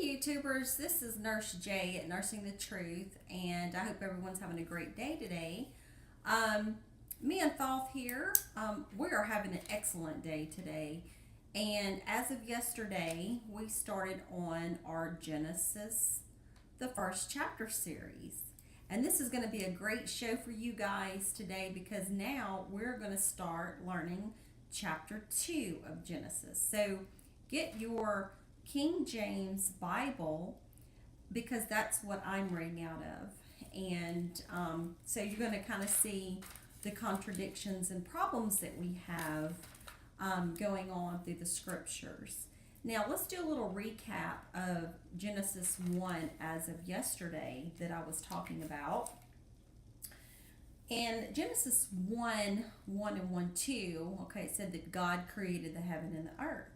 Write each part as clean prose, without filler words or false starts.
YouTubers, this is Nurse J at Nursing the Truth, and I hope everyone's having a great day today. Um, Me and Thoth here, we are having an excellent day today, and as of yesterday, we started on our Genesis, the first chapter series. And this is going to be a great show for you guys today because now we're going to start learning chapter 2 of Genesis. So get your King James Bible because that's what I'm reading out of. And so you're going to kind of see the contradictions and problems that we have going on through the scriptures. Now, let's do a little recap of Genesis 1 as of yesterday that I was talking about. In Genesis 1 1 and 1 2, okay, it said that God created the heaven and the earth.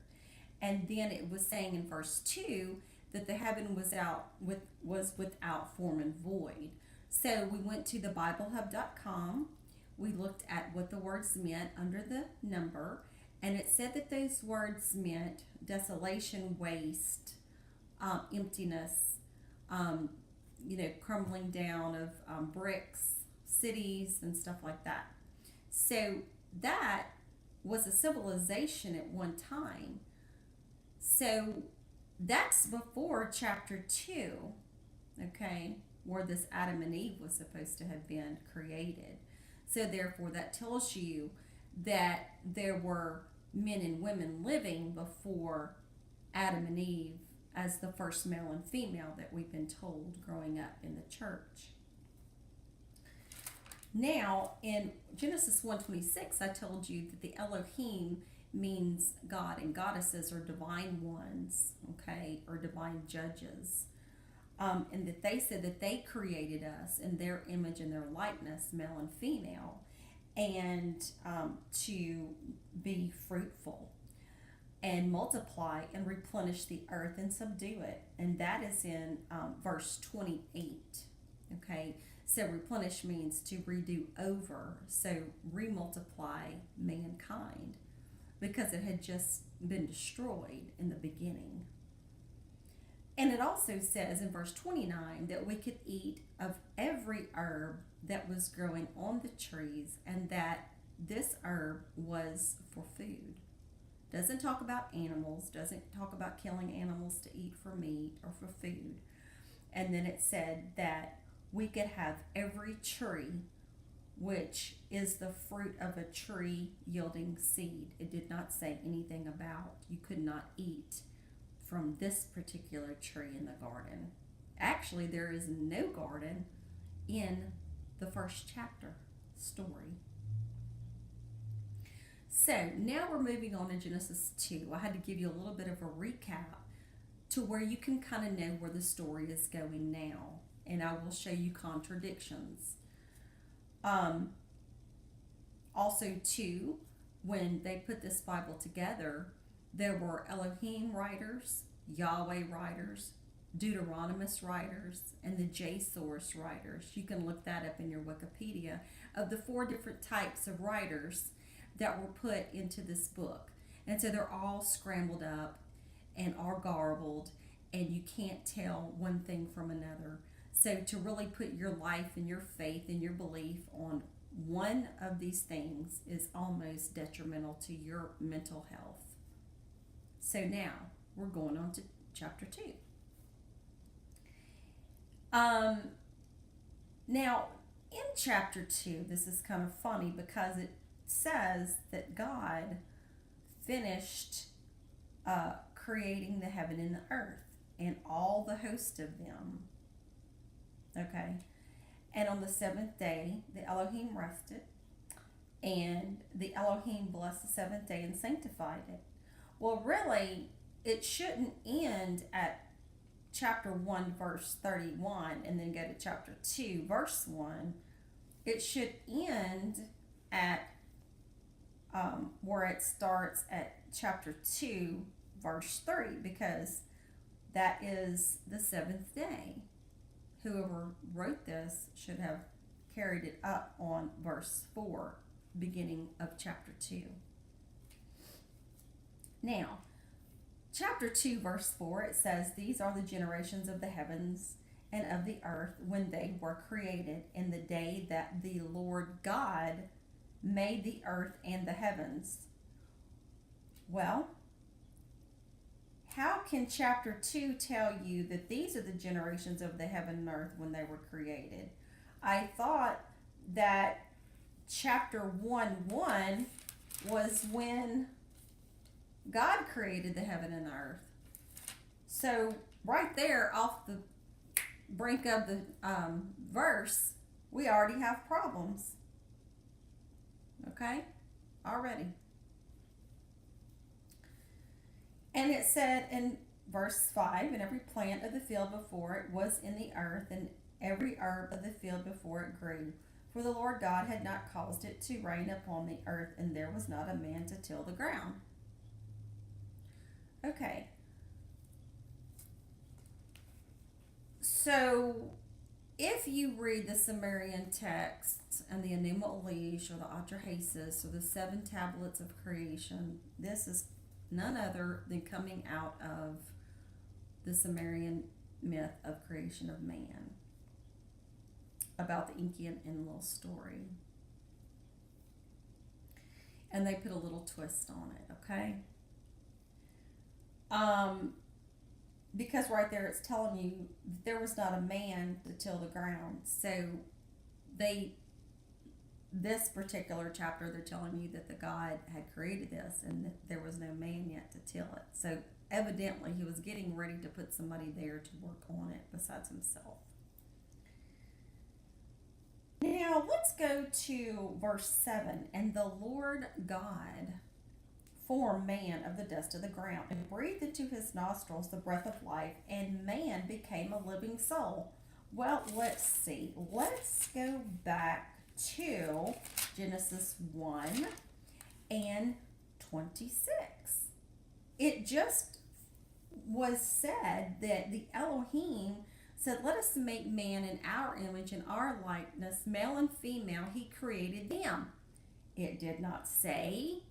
And then it was saying in verse 2 that the heaven was without form and void. So we went to thebiblehub.com. We looked at what the words meant under the number, and it said that those words meant desolation, waste, emptiness, crumbling down of bricks, cities, and stuff like that. So that was a civilization at one time. So that's before chapter 2, okay, where this Adam and Eve was supposed to have been created. So therefore that tells you that there were men and women living before Adam and Eve as the first male and female that we've been told growing up in the church. Now in Genesis 1:26, I told you that the Elohim means God and goddesses or divine ones, okay, or divine judges. And that they said that they created us in their image and their likeness, male and female, and to be fruitful and multiply and replenish the earth and subdue it. And that is in verse 28, okay? So replenish means to redo over, so remultiply mankind because it had just been destroyed in the beginning. And it also says in verse 29 that we could eat of every herb that was growing on the trees and that this herb was for food. Doesn't talk about animals, doesn't talk about killing animals to eat for meat or for food. And then it said that we could have every tree which is the fruit of a tree yielding seed. It did not say anything about you could not eat from this particular tree in the garden. Actually, there is no garden in the first chapter story. So now we're moving on to Genesis 2. I had to give you a little bit of a recap to where you can kind of know where the story is going now. And I will show you contradictions. Also, too, when they put this Bible together, there were Elohim writers, Yahweh writers, Deuteronomist writers, and the J-Source writers. You can look that up in your Wikipedia of the 4 different types of writers that were put into this book. And so they're all scrambled up and are garbled, and you can't tell one thing from another. So to really put your life and your faith and your belief on one of these things is almost detrimental to your mental health. So now we're going on to chapter 2. Now in chapter 2, this is kind of funny because it says that God finished creating the heaven and the earth and all the host of them. Okay. And on the 7th day, the Elohim rested, and the Elohim blessed the 7th day and sanctified it. Well, really, it shouldn't end at chapter 1, verse 31, and then go to chapter 2, verse 1. It should end at where it starts at chapter 2, verse 3, because that is the 7th day. Whoever wrote this should have carried it up on verse 4, beginning of chapter 2. Now, chapter 2, verse 4, it says, "These are the generations of the heavens and of the earth when they were created, in the day that the Lord God made the earth and the heavens." Well, how can chapter 2 tell you that these are the generations of the heaven and earth when they were created? I thought that chapter 1 was when God created the heaven and earth. So, right there, off the brink of the verse, we already have problems. Okay? Already. And it said in verse 5, "And every plant of the field before it was in the earth, and every herb of the field before it grew. For the Lord God had not caused it to rain upon the earth, and there was not a man to till the ground." Okay. So, if you read the Sumerian texts and the Enuma Elish or the Atrahasis or the 7 tablets of creation, this is none other than coming out of the Sumerian myth of creation of man, about the Enki and Enlil story. And they put a little twist on it, okay? Because right there it's telling you that there was not a man to till the ground. So this particular chapter, they're telling you that the God had created this and that there was no man yet to till it. So evidently he was getting ready to put somebody there to work on it besides himself. Now let's go to verse 7. "And the Lord God formed man of the dust of the ground, and breathed into his nostrils the breath of life, and man became a living soul." Well, let's see. Let's go back to Genesis 1 and 26. It just was said that the Elohim said, "Let us make man in our image and our likeness, male and female, he created them." It did not say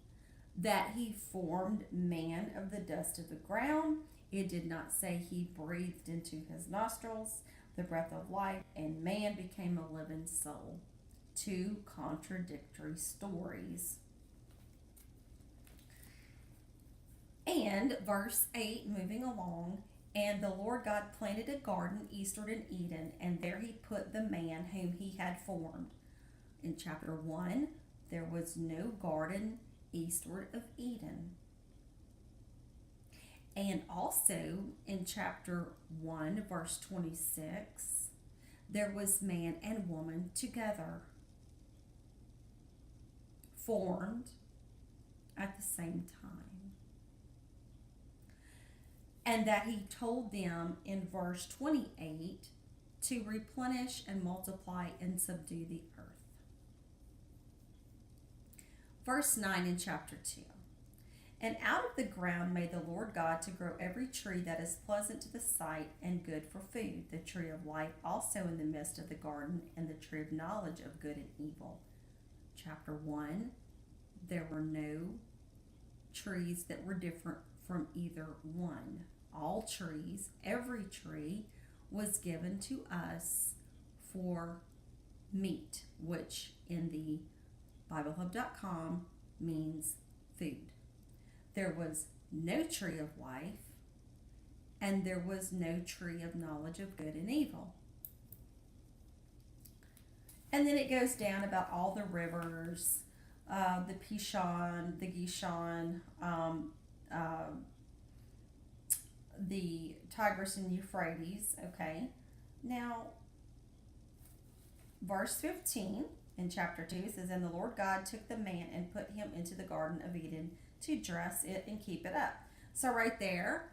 that he formed man of the dust of the ground. It did not say he breathed into his nostrils the breath of life and man became a living soul. 2 contradictory stories. And verse 8, moving along, "And the Lord God planted a garden eastward in Eden, and there he put the man whom he had formed." In chapter 1, there was no garden eastward of Eden. And also in chapter 1, verse 26, there was man and woman together, formed at the same time. And that he told them in verse 28 to replenish and multiply and subdue the earth. Verse 9 in chapter 2. "And out of the ground made the Lord God to grow every tree that is pleasant to the sight and good for food, the tree of life also in the midst of the garden, and the tree of knowledge of good and evil." Chapter 1, there were no trees that were different from either one. All trees, every tree, was given to us for meat, which in the BibleHub.com means food. There was no tree of life, and there was no tree of knowledge of good and evil. And then it goes down about all the rivers, the Pishon, the Gishon, the Tigris and Euphrates. Okay, now verse 15 in chapter 2 says, "And the Lord God took the man and put him into the Garden of Eden to dress it and keep it up." So right there,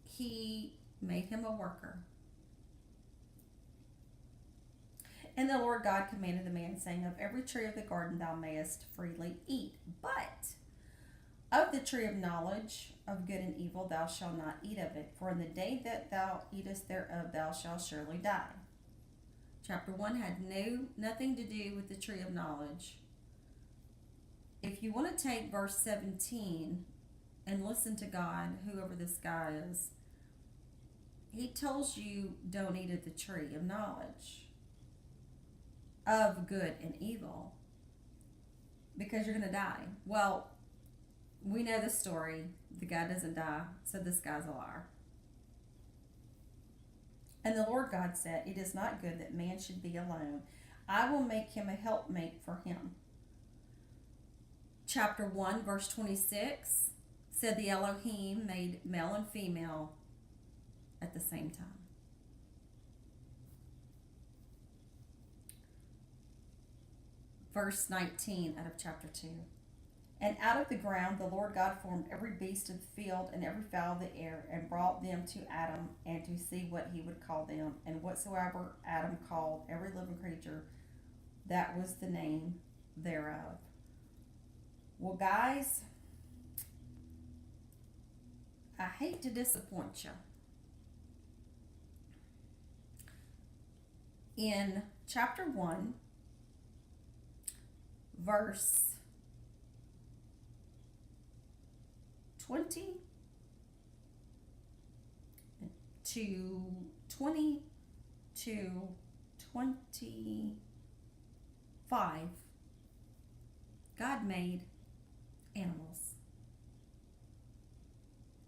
he made him a worker. "And the Lord God commanded the man, saying, Of every tree of the garden thou mayest freely eat, but of the tree of knowledge of good and evil thou shalt not eat of it, for in the day that thou eatest thereof thou shalt surely die." Chapter 1 had nothing to do with the tree of knowledge. If you want to take verse 17 and listen to God, whoever this guy is. He tells you don't eat of the tree of knowledge of good and evil because you're going to die. Well, we know the story. The guy doesn't die, so this guy's a liar. And the Lord God said, "It is not good that man should be alone. I will make him a helpmate for him." Chapter 1, verse 26 said the Elohim made male and female at the same time. Verse 19 out of chapter 2. And out of the ground the Lord God formed every beast of the field and every fowl of the air, and brought them to Adam, and to see what he would call them. And whatsoever Adam called every living creature, that was the name thereof. Well, guys, I hate to disappoint you. In chapter 1, verse 20 to 20 to 25, God made animals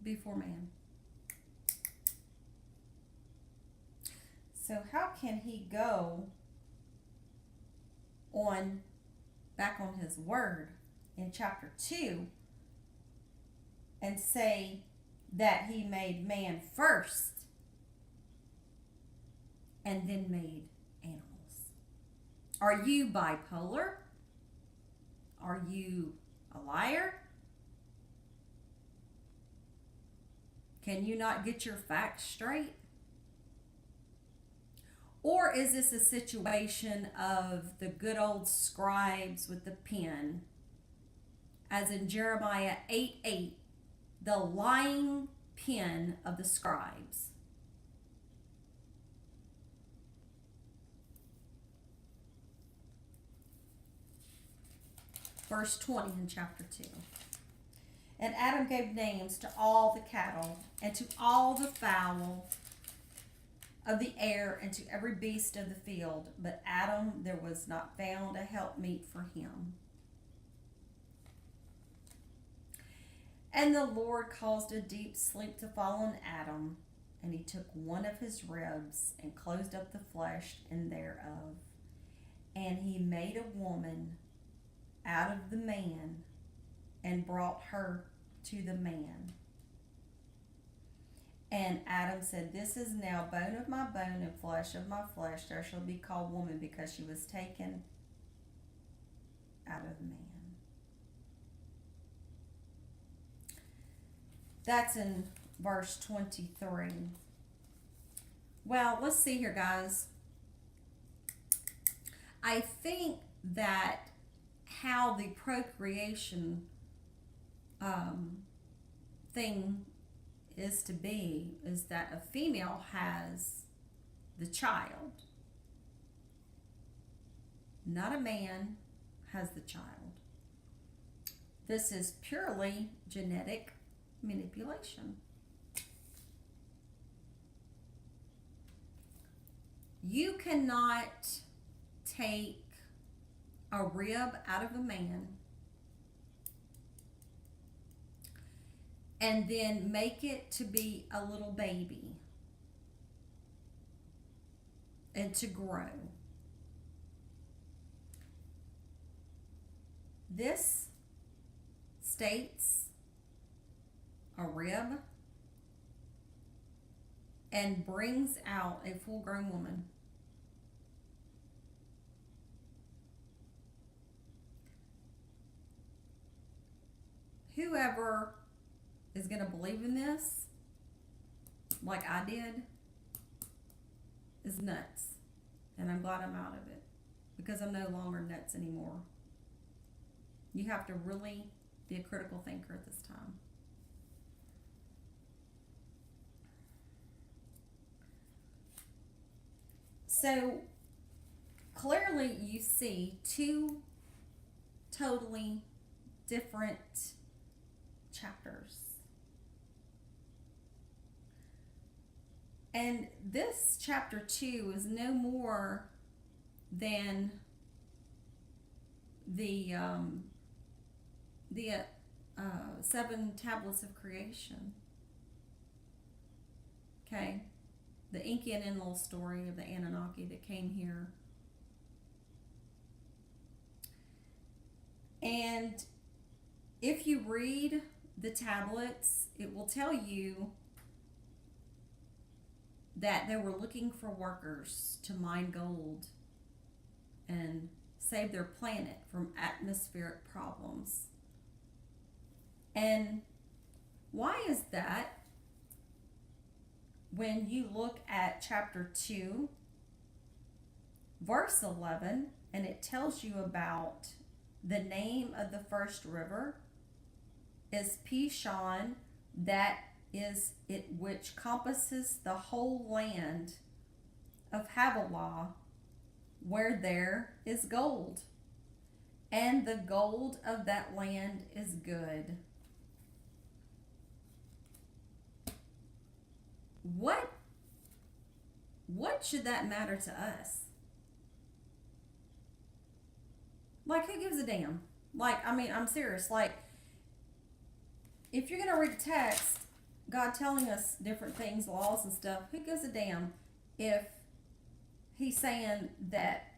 before man. So how can he go on back on his word in chapter 2 and say that he made man first and then made animals? Are you bipolar? Are you a liar? Can you not get your facts straight? Or is this a situation of the good old scribes with the pen, as in Jeremiah 8:8, the lying pen of the scribes? Verse 20 in chapter 2. And Adam gave names to all the cattle, and to all the fowl of the air, and to every beast of the field. But Adam, there was not found a helpmeet for him. And the Lord caused a deep sleep to fall on Adam, and he took one of his ribs and closed up the flesh in thereof. And he made a woman out of the man, and brought her to the man. And Adam said, "This is now bone of my bone and flesh of my flesh. There shall be called woman, because she was taken out of man." That's in verse 23. Well, let's see here, guys. I think that how the procreation thing is to be is that a female has the child, not a man has the child. This is purely genetic manipulation. You cannot take a rib out of a man and then make it to be a little baby and to grow. This states a rib and brings out a full-grown woman. Whoever is going to believe in this, like I did, is nuts. And I'm glad I'm out of it, because I'm no longer nuts anymore. You have to really be a critical thinker at this time. So clearly you see two totally different chapters. And this chapter 2 is no more than the the 7 tablets of creation. Okay, the Enki and Enlil story of the Anunnaki that came here. And if you read the tablets, it will tell you that they were looking for workers to mine gold and save their planet from atmospheric problems. And why is that? When you look at chapter 2, verse 11, and it tells you about the name of the first river is Pishon, that is it which compasses the whole land of Havilah, where there is gold, and the gold of that land is good. What should that matter to us? Like, who gives a damn? Like, I mean, I'm serious. Like, if you're going to read a text, God telling us different things, laws and stuff, who gives a damn if he's saying that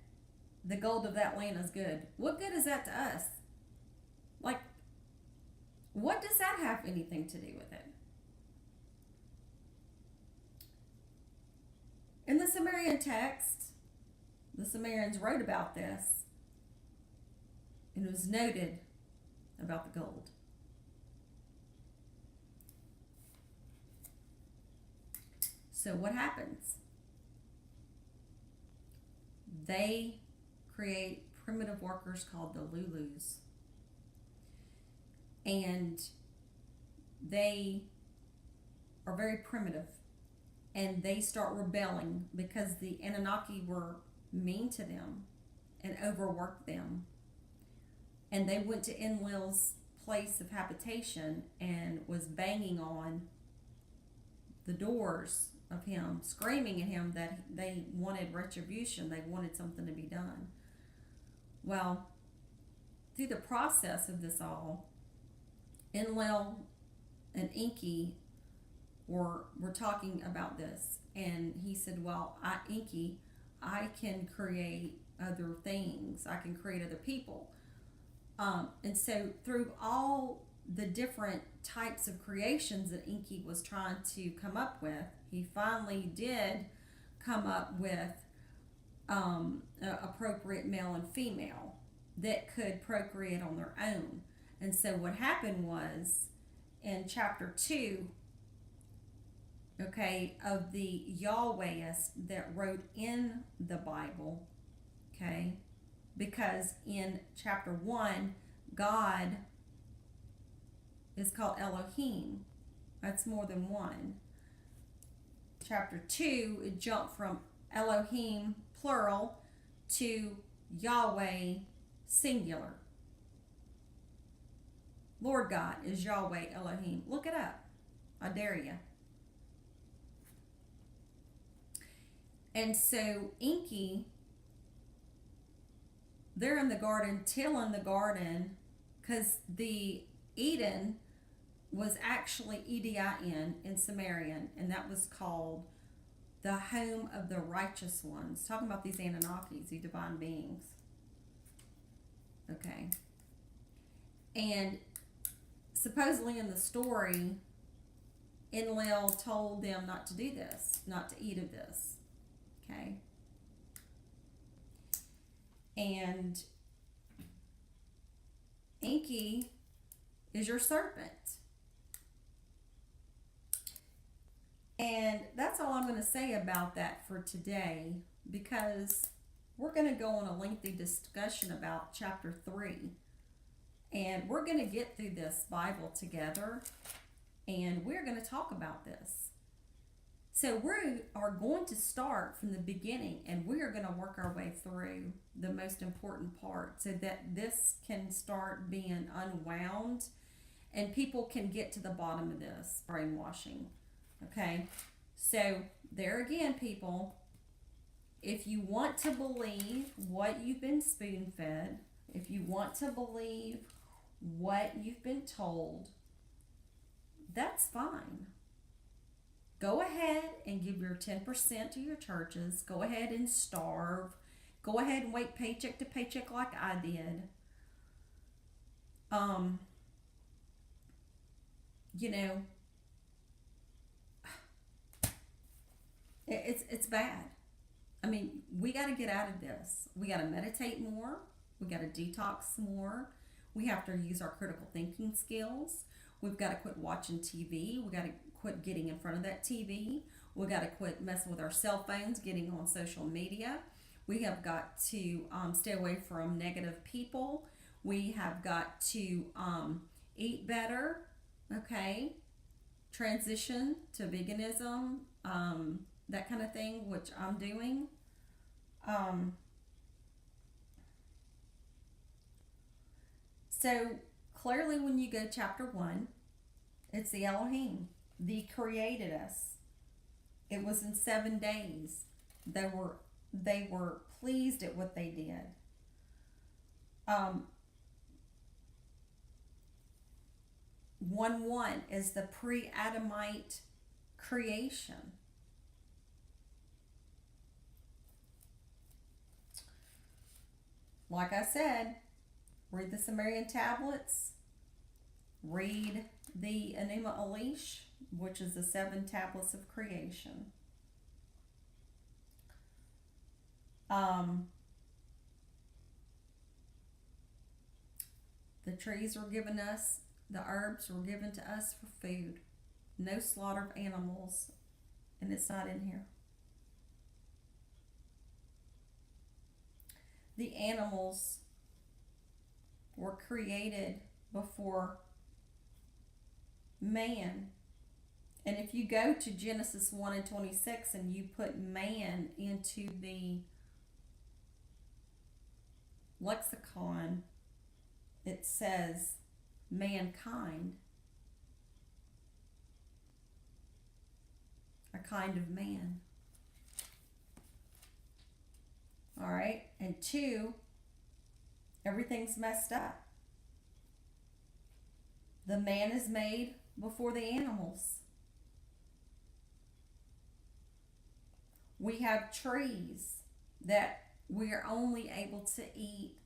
the gold of that land is good? What good is that to us? Like, what does that have anything to do with it? In the Sumerian text, the Sumerians wrote about this, and it was noted about the gold. So what happens? They create primitive workers called the Lulus. And they are very primitive. And they start rebelling because the Anunnaki were mean to them and overworked them. And they went to Enlil's place of habitation and was banging on the doors of him, screaming at him that they wanted retribution, they wanted something to be done. Well, through the process of this all, Enlil and Enki were talking about this, and he said, well, Enki, I can create other things, I can create other people. And so through all the different types of creations that Enki was trying to come up with, he finally did come up with appropriate male and female that could procreate on their own. And so what happened was, in chapter 2, okay, of the Yahwehists that wrote in the Bible, okay, because in chapter 1, God is called Elohim. That's more than one. Chapter 2, it jumped from Elohim, plural, to Yahweh, singular. Lord God is Yahweh Elohim. Look it up. I dare you. And so Enki, they're in the garden, tilling the garden, because the Eden was actually Edin in Sumerian, and that was called the home of the righteous ones. Talking about these Anunnakis, these divine beings. Okay. And supposedly in the story, Enlil told them not to do this, not to eat of this. Okay. And Enki is your serpent. And that's all I'm going to say about that for today, because we're going to go on a lengthy discussion about chapter 3. And we're going to get through this Bible together, and we're going to talk about this. So we are going to start from the beginning, and we are going to work our way through the most important part so that this can start being unwound and people can get to the bottom of this brainwashing. Okay, so there again, people, if you want to believe what you've been spoon fed, if you want to believe what you've been told, that's fine. Go ahead and give your 10% to your churches. Go ahead and starve. Go ahead and wait paycheck to paycheck like I did. You know, it's bad. I mean, we got to get out of this. We got to meditate more. We got to detox more. We have to use our critical thinking skills. We've got to quit watching TV. We got to quit getting in front of that TV. We got to quit messing with our cell phones, getting on social media. We have got to stay away from negative people. We have got to eat better. Okay, transition to veganism, that kind of thing, which I'm doing. So clearly, when you go chapter 1, it's the Elohim. They created us. It was in 7 days. They were pleased at what they did. 1:1 is the pre-Adamite creation. Like I said, read the Sumerian tablets, read the Enuma Elish, which is the 7 tablets of creation. The trees were given us, the herbs were given to us for food. No slaughter of animals, and it's not in here. The animals were created before man. And if you go to Genesis 1:26 and you put man into the lexicon, it says mankind, a kind of man. All right, and 2, everything's messed up. The man is made before the animals. We have trees that we are only able to eat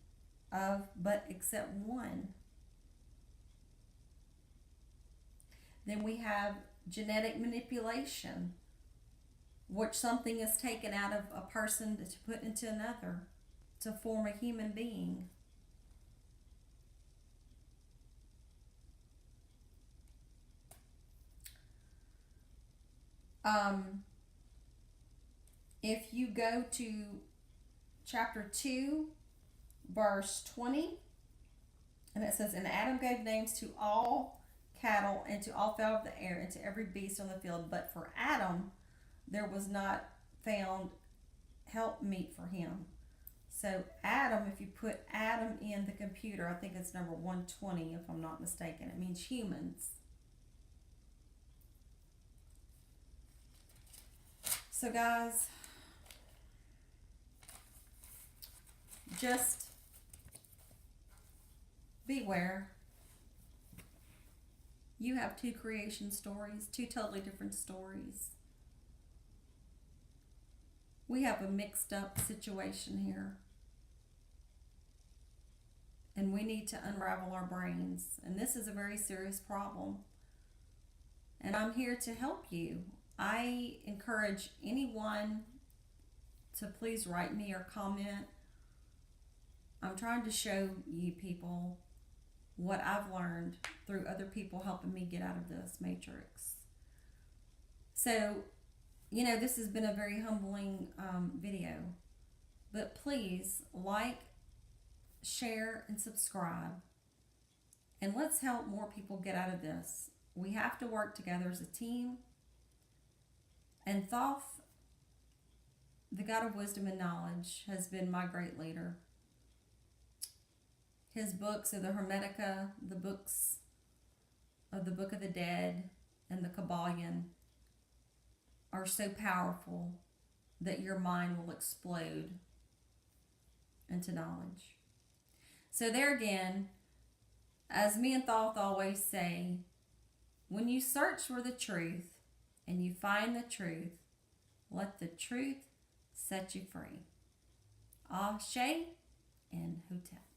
of, but except one. Then we have genetic manipulation, which something is taken out of a person to put into another to form a human being. If you go to chapter 2, verse 20, and it says, "And Adam gave names to all cattle and to all fowl of the air and to every beast on the field, but for Adam there was not found help meet for him." So Adam, if you put Adam in the computer, I think it's number 120 if I'm not mistaken, it means humans. So guys, just beware. You have 2 creation stories, 2 totally different stories. We have a mixed up situation here. And we need to unravel our brains. And this is a very serious problem. And I'm here to help you. I encourage anyone to please write me or comment. I'm trying to show you people what I've learned through other people helping me get out of this matrix. So, this has been a very humbling video. But please like, share, and subscribe. And let's help more people get out of this. We have to work together as a team. And Thoth, the God of wisdom and knowledge, has been my great leader. His books are the Hermetica, the books of the Book of the Dead, and the Kabbalion are so powerful that your mind will explode into knowledge. So there again, as me and Thoth always say, when you search for the truth and you find the truth, let the truth set you free. Ashe and Hotep.